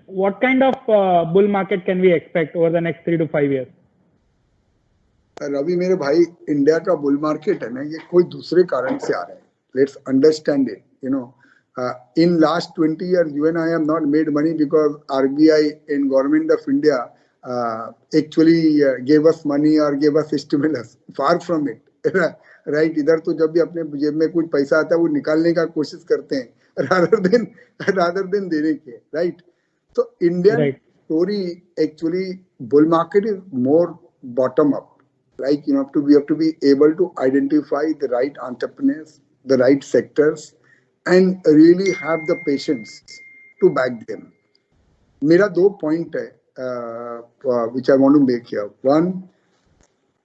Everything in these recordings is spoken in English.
what kind of bull market can we expect over the next 3 to 5 years? Ravi मेरे भाई, India का bull market है ना, ये कोई दूसरे कारण से आ रहा है. Let's understand it. You know, in last 20 years you and I have not made money because RBI and government of India actually gave us money or gave us stimulus. Far from it. Right? इधर तो जब भी अपने जेब में कुछ पैसा आता है वो निकालने का कोशिश करते हैं rather than देने के. Right? So Indian story actually bull market is more bottom up. Like we have to be able to identify the right entrepreneurs, the right sectors, and really have the patience to back them. मेरा 2 point है which I want to make here. One,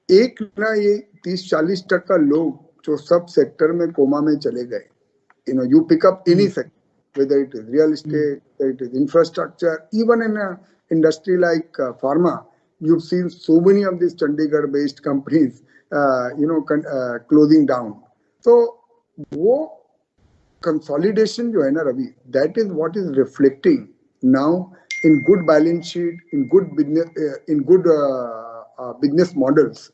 एक ना ये 30-40% लोग जो सब sector में coma में चले गए. You pick up any sector, whether it is real estate, whether it is infrastructure, even in an industry like pharma, you've seen so many of these Chandigarh-based companies, closing down. So, वो consolidation जो है ना Ravi, that is what is reflecting now in good balance sheet, in good business models.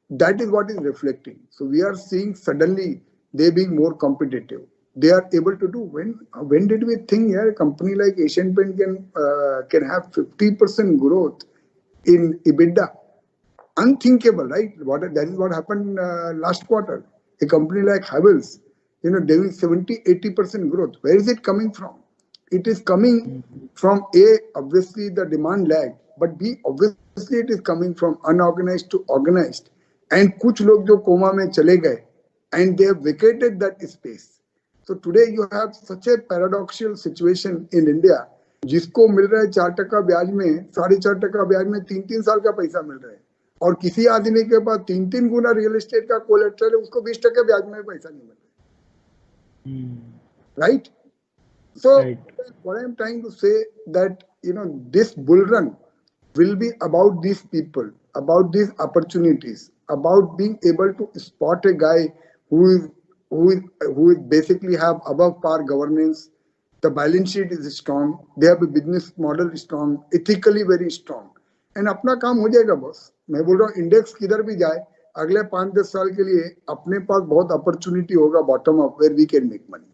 That is what is reflecting. So we are seeing suddenly they being more competitive. They are able to do. When did we think a company like Asian Paint can have 50% growth in EBITDA? Unthinkable, right? That is what happened last quarter. A company like Havells, doing 70-80% growth. Where is it coming from? It is coming from A, obviously the demand lag, but B, obviously it is coming from unorganized to organized. And कुछ लोग जो coma में चले गए, and they have vacated that space. So today you have such a paradoxical situation in India. जिसको मिल रहा है 4% ब्याज में, 4.5% ब्याज में 3-3 साल का पैसा मिल रहा है, और किसी आदमी के पास 3-3 गुना रियल एस्टेट का कोलेटरल है, उसको 20% ब्याज में पैसा नहीं मिल रहा. Right? So what I am trying to say that this bull run will be about these people, about these opportunities, about being able to spot a guy who basically have above par governance. The balance sheet is strong. They have a business model strong, ethically very strong. And अपना काम हो जाएगा boss. मैं बोल रहा हूँ index किधर भी जाए, अगले 5-10 साल के लिए अपने पास बहुत अपॉर्चुनिटी होगा bottom up, where we can make money.